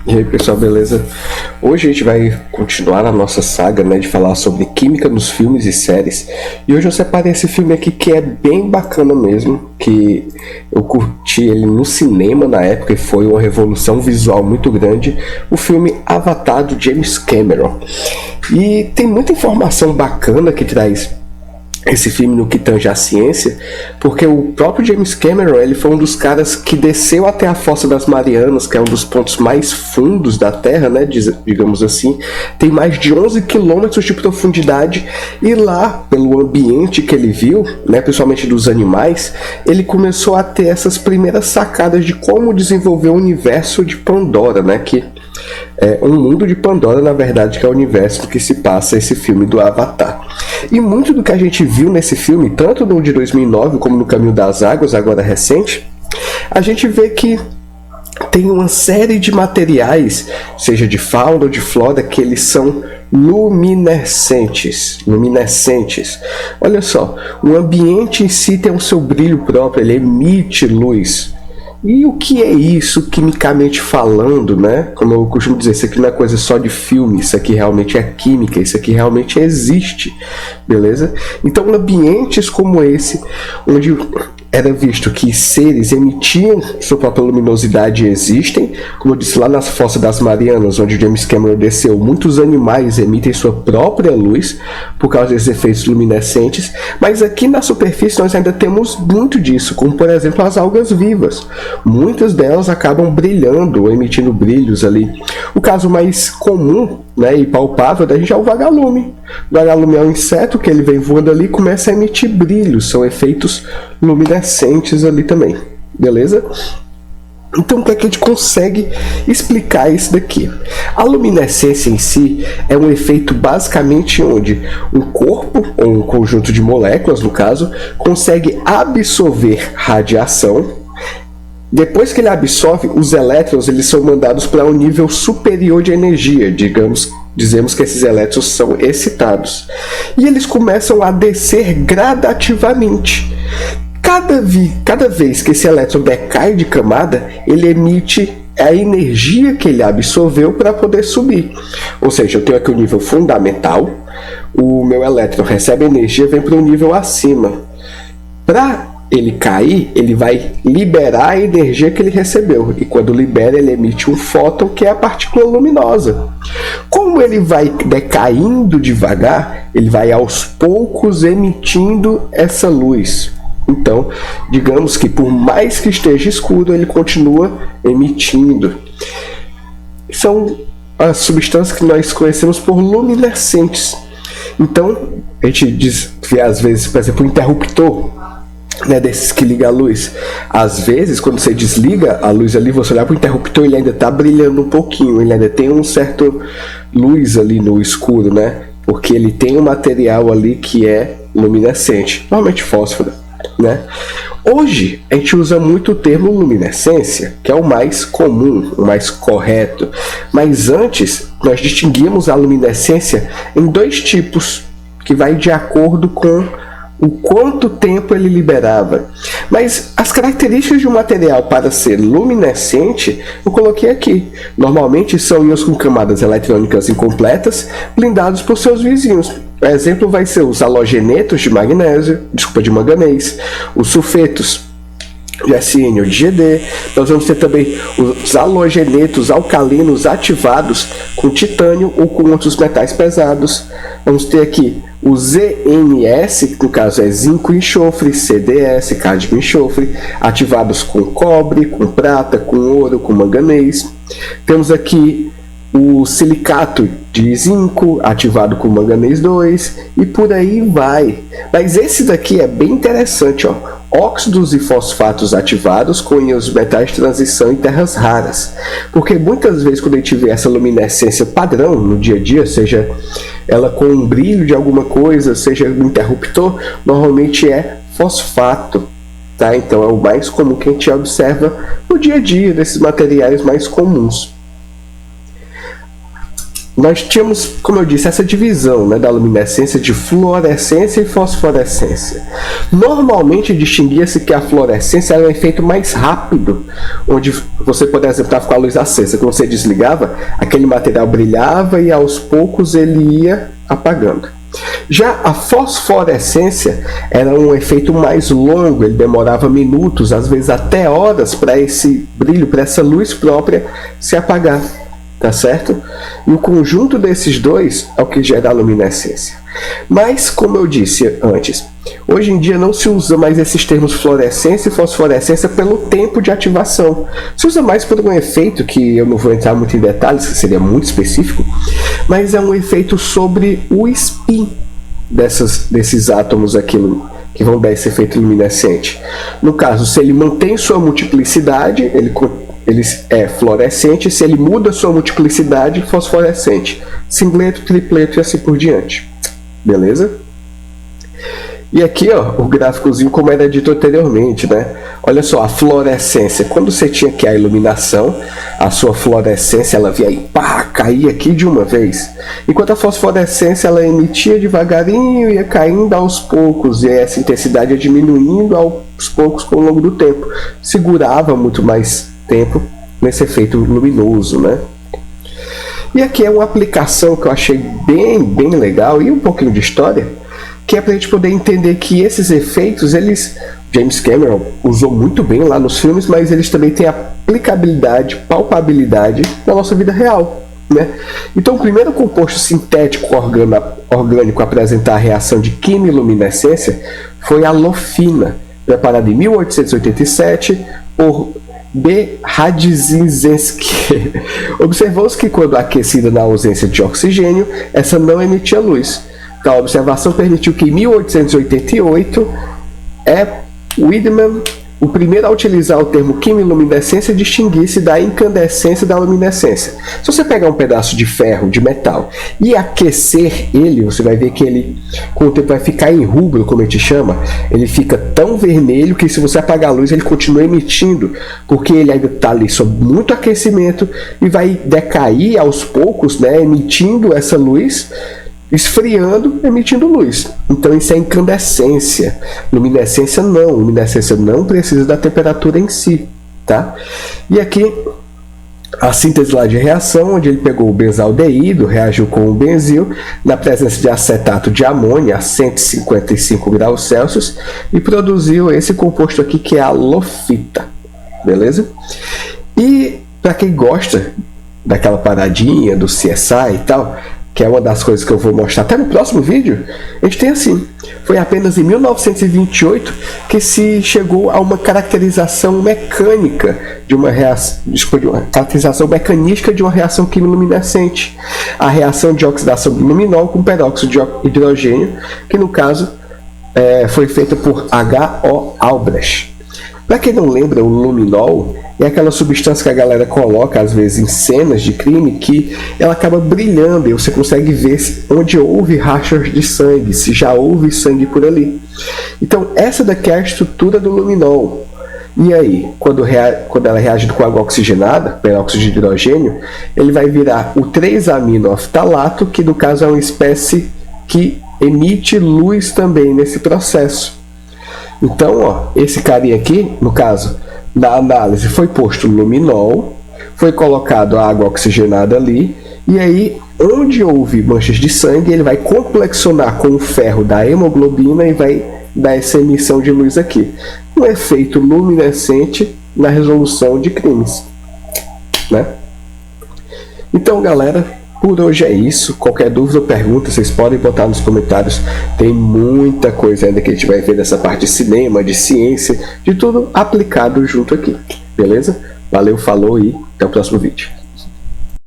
E aí pessoal, beleza? Hoje a gente vai continuar a nossa saga, né, de falar sobre química nos filmes e séries. E hoje eu separei esse filme aqui que é bem bacana mesmo, que eu curti ele no cinema na época e foi uma revolução visual muito grande. O filme Avatar do James Cameron. E tem muita informação bacana que traz esse filme no que tange a ciência, porque o próprio James Cameron ele foi um dos caras que desceu até a Fossa das Marianas, que é um dos pontos mais fundos da Terra, né, digamos assim, tem mais de 11 quilômetros de profundidade, e lá, pelo ambiente que ele viu, né, principalmente dos animais, ele começou a ter essas primeiras sacadas de como desenvolver o universo de Pandora, né, que é um mundo de Pandora, na verdade, que é o universo que se passa esse filme do Avatar. E muito do que a gente viu nesse filme, tanto no de 2009 como no Caminho das Águas, agora recente, a gente vê que tem uma série de materiais, seja de fauna ou de flora, que eles são luminescentes. Olha só, o ambiente em si tem o seu brilho próprio, ele emite luz. E o que é isso, quimicamente falando, né? Como eu costumo dizer, isso aqui não é coisa só de filme, isso aqui realmente é química, isso aqui realmente existe, beleza? Então, ambientes como esse, onde era visto que seres emitiam sua própria luminosidade existem, como eu disse lá nas Fossas das Marianas, onde James Cameron desceu, muitos animais emitem sua própria luz por causa desses efeitos luminescentes, mas aqui na superfície nós ainda temos muito disso, como por exemplo as algas vivas. Muitas delas acabam brilhando ou emitindo brilhos ali. O caso mais comum, né, e palpável da gente é o vagalume. O vagalume é um inseto que ele vem voando ali e começa a emitir brilhos, são efeitos luminescentes ali também, beleza? Então, como é que a gente consegue explicar isso daqui? A luminescência em si é um efeito basicamente onde um corpo, ou um conjunto de moléculas no caso, consegue absorver radiação. Depois que ele absorve, os elétrons eles são mandados para um nível superior de energia, dizemos que esses elétrons são excitados. E eles começam a descer gradativamente. Cada vez que esse elétron decai de camada, ele emite a energia que ele absorveu para poder subir. Ou seja, eu tenho aqui o nível fundamental, o meu elétron recebe energia e vem para um nível acima. Para ele cair, ele vai liberar a energia que ele recebeu. E quando libera, ele emite um fóton, que é a partícula luminosa. Como ele vai decaindo devagar, ele vai aos poucos emitindo essa luz. Então, digamos que por mais que esteja escuro, ele continua emitindo. São as substâncias que nós conhecemos por luminescentes. Então, a gente vê às vezes, por exemplo, um interruptor, né, desses que liga a luz. Às vezes, quando você desliga a luz ali, você olhar para o interruptor, ele ainda está brilhando um pouquinho, ele ainda tem um certo luz ali no escuro, né? Porque ele tem um material ali que é luminescente, normalmente fósforo, né? Hoje a gente usa muito o termo luminescência, que é o mais comum, o mais correto. Mas antes nós distinguíamos a luminescência em dois tipos, que vai de acordo com o quanto tempo ele liberava. Mas as características de um material para ser luminescente eu coloquei aqui. Normalmente são íons com camadas eletrônicas incompletas, blindados por seus vizinhos. O exemplo vai ser os halogenetos de manganês, os sulfetos de SN ou de GD. Nós vamos ter também os halogenetos alcalinos ativados com titânio ou com outros metais pesados. Vamos ter aqui o ZNS, que no caso é zinco e enxofre, CDS, cádmio e enxofre, ativados com cobre, com prata, com ouro, com manganês. Temos aqui o silicato de zinco, ativado com manganês 2, e por aí vai. Mas esse daqui é bem interessante, ó. Óxidos e fosfatos ativados com íons metais de transição em terras raras. Porque muitas vezes quando a gente vê essa luminescência padrão no dia a dia, seja ela com um brilho de alguma coisa, seja um interruptor, normalmente é fosfato. Tá? Então é o mais comum que a gente observa no dia a dia desses materiais mais comuns. nós tínhamos, como eu disse, essa divisão, né, da luminescência de fluorescência e fosforescência. Normalmente distinguia-se que a fluorescência era um efeito mais rápido, onde você, por exemplo, estava com a luz acesa, quando você desligava, aquele material brilhava e aos poucos ele ia apagando. Já a fosforescência era um efeito mais longo, ele demorava minutos, às vezes até horas, para esse brilho, para essa luz própria se apagar. Tá certo? E o conjunto desses dois é o que gera a luminescência. Mas, como eu disse antes, hoje em dia não se usa mais esses termos fluorescência e fosforescência pelo tempo de ativação. Se usa mais por um efeito que eu não vou entrar muito em detalhes, que seria muito específico, mas é um efeito sobre o spin desses átomos aqui que vão dar esse efeito luminescente. No caso, se ele mantém sua multiplicidade, ele é fluorescente. Se ele muda sua multiplicidade, fosforescente. Singleto, tripleto e assim por diante. Beleza? E aqui, ó, o gráficozinho como era dito anteriormente, né? Olha só, a fluorescência. Quando você tinha aqui a iluminação, a sua fluorescência, ela via aí, pá, caía aqui de uma vez. Enquanto a fosforescência, ela emitia devagarinho e ia caindo aos poucos. E essa intensidade ia diminuindo aos poucos ao longo do tempo. Segurava muito mais tempo nesse efeito luminoso, né? E aqui é uma aplicação que eu achei bem legal e um pouquinho de história, que é para a gente poder entender que esses efeitos, James Cameron usou muito bem lá nos filmes, mas eles também têm aplicabilidade, palpabilidade na nossa vida real, né? Então, o primeiro composto sintético orgânico a apresentar a reação de quimiluminescência foi a lofina, preparada em 1887 por B. Radzinski. Observou-se que quando aquecida na ausência de oxigênio, essa não emitia luz. Então, a observação permitiu que em 1888, Widman, o primeiro a utilizar o termo quimiluminescência, distinguisse da incandescência da luminescência. Se você pegar um pedaço de ferro, de metal, e aquecer ele, você vai ver que ele, com o tempo, vai ficar em rubro, como a gente chama. Ele fica tão vermelho que, se você apagar a luz, ele continua emitindo, porque ele ainda está ali sob muito aquecimento e vai decair aos poucos, né, emitindo essa luz, esfriando, emitindo luz. Então isso é incandescência. Luminescência não. Luminescência não precisa da temperatura em si, tá? E aqui a síntese lá de reação, onde ele pegou o benzaldeído, reagiu com o benzil na presença de acetato de amônia a 155 graus Celsius e produziu esse composto aqui, que é a lofita. Beleza? E para quem gosta daquela paradinha do CSI e tal, que é uma das coisas que eu vou mostrar até no próximo vídeo, a gente tem assim, foi apenas em 1928 que se chegou a uma caracterização mecânica de uma reação, caracterização mecanística de uma reação quimiluminescente, a reação de oxidação do luminol com peróxido de hidrogênio, que no caso foi feita por H.O. Albrecht. Para quem não lembra, o luminol é aquela substância que a galera coloca às vezes em cenas de crime, que ela acaba brilhando e você consegue ver onde houve rastros de sangue, se já houve sangue por ali. Então essa daqui é a estrutura do luminol. E aí, quando ela reage com água oxigenada, peróxido de hidrogênio, ele vai virar o 3-aminoftalato, que no caso é uma espécie que emite luz também nesse processo. Então, ó, esse carinha aqui, no caso da análise, foi posto luminol, foi colocado a água oxigenada ali, e aí, onde houve manchas de sangue, ele vai complexionar com o ferro da hemoglobina e vai dar essa emissão de luz aqui. Um efeito luminescente na resolução de crimes, né? Então, galera, por hoje é isso. Qualquer dúvida ou pergunta, vocês podem botar nos comentários. Tem muita coisa ainda que a gente vai ver dessa parte de cinema, de ciência, de tudo aplicado junto aqui. Beleza? Valeu, falou e até o próximo vídeo.